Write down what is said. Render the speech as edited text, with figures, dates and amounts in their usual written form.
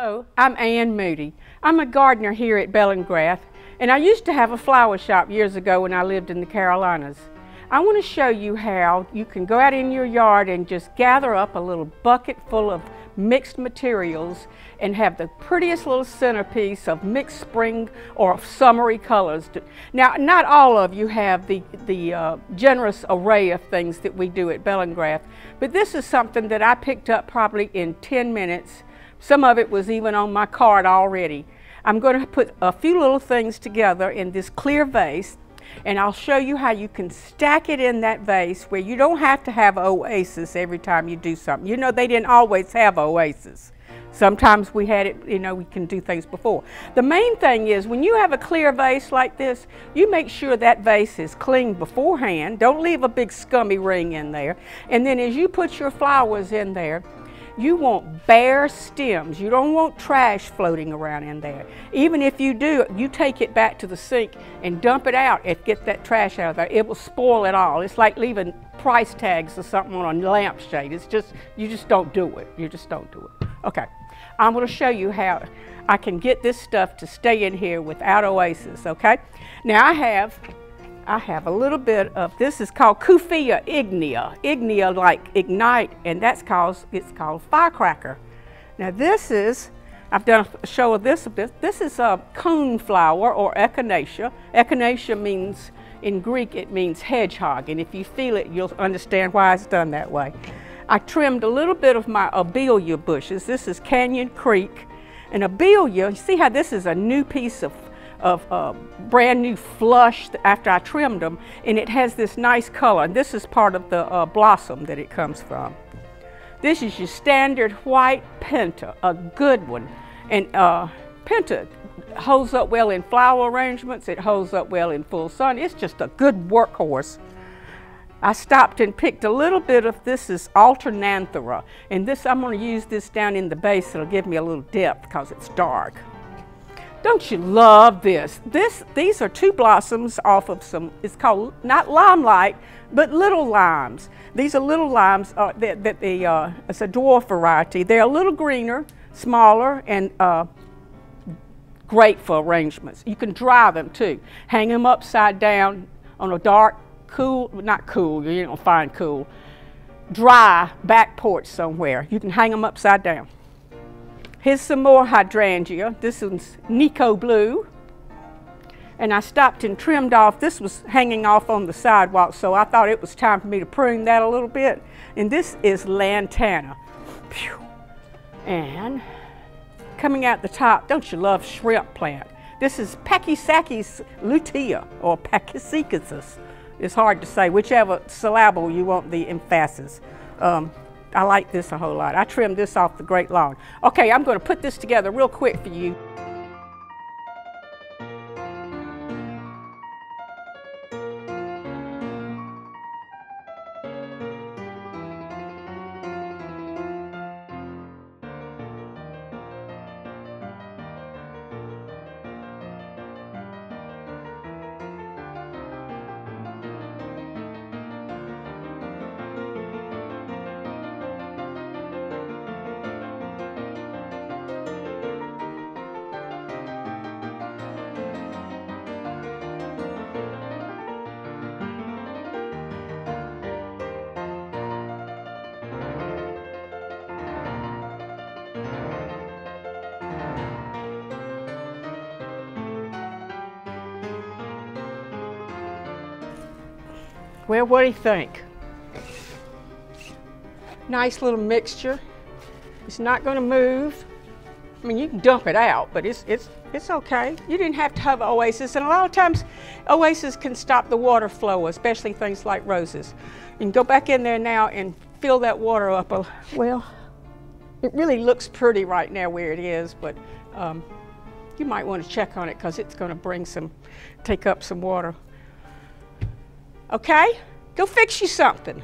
Hello, I'm Ann Moody. I'm a gardener here at Bellingrath, and I used to have a flower shop years ago when I lived in the Carolinas. I want to show you how you can go out in your yard and just gather up a little bucket full of mixed materials and have the prettiest little centerpiece of mixed spring or summery colors. Now, not all of you have the generous array of things that we do at Bellingrath, but this is something that I picked up probably in 10 minutes. Some of it was even on my card already. I'm going to put a few little things together in this clear vase, and I'll show you how you can stack it in that vase where you don't have to have oasis every time you do something. You know, they didn't always have oasis. Sometimes we had it, you know, we can do things before. The main thing is when you have a clear vase like this, you make sure that vase is clean beforehand. Don't leave a big scummy ring in there. And then as you put your flowers in there, you want bare stems. You don't want trash floating around in there. Even if you do, you take it back to the sink and dump it out and get that trash out of there. It will spoil it all. It's like leaving price tags or something on a lampshade. It's just, you just don't do it. You just don't do it. Okay, I'm going to show you how I can get this stuff to stay in here without oasis, okay? Now I have a little bit of, this is called Kufia ignea like ignite, and it's called firecracker. Now this is, I've done a show of this a bit. This is a cone flower or echinacea. Echinacea means, in Greek, it means hedgehog, and if you feel it, you'll understand why it's done that way. I trimmed a little bit of my abelia bushes. This is Canyon Creek, and abelia, you see how this is a new piece of brand new flush after I trimmed them, and it has this nice color. This is part of the blossom that it comes from. This is your standard white penta, a good one. And penta holds up well in flower arrangements. It holds up well in full sun. It's just a good workhorse. I stopped and picked a little bit of, this is alternanthera, and this, I'm going to use this down in the base. It'll give me a little depth because it's dark. Don't you love this? These are two blossoms off of some, it's called not limelight, but little limes. These are little limes it's a dwarf variety. They're a little greener, smaller, and great for arrangements. You can dry them too. Hang them upside down on a dark, cool, not cool, you don't find cool, dry back porch somewhere. You can hang them upside down. Here's some more hydrangea. This one's Nico Blue. And I stopped and trimmed off. This was hanging off on the sidewalk, so I thought it was time for me to prune that a little bit. And this is Lantana. Phew. And coming out the top, don't you love shrimp plant? This is Pachysacis lutea, or Pachysacis. It's hard to say, whichever syllable you want the emphasis. I like this a whole lot. I trimmed this off the great lawn. Okay, I'm going to put this together real quick for you. Well, what do you think? Nice little mixture. It's not going to move. I mean, you can dump it out, but it's okay. You didn't have to have oasis, and a lot of times oasis can stop the water flow, especially things like roses. You can go back in there now and fill that water up. Well, it really looks pretty right now where it is, but you might want to check on it because it's going to take up some water. Okay, go fix you something.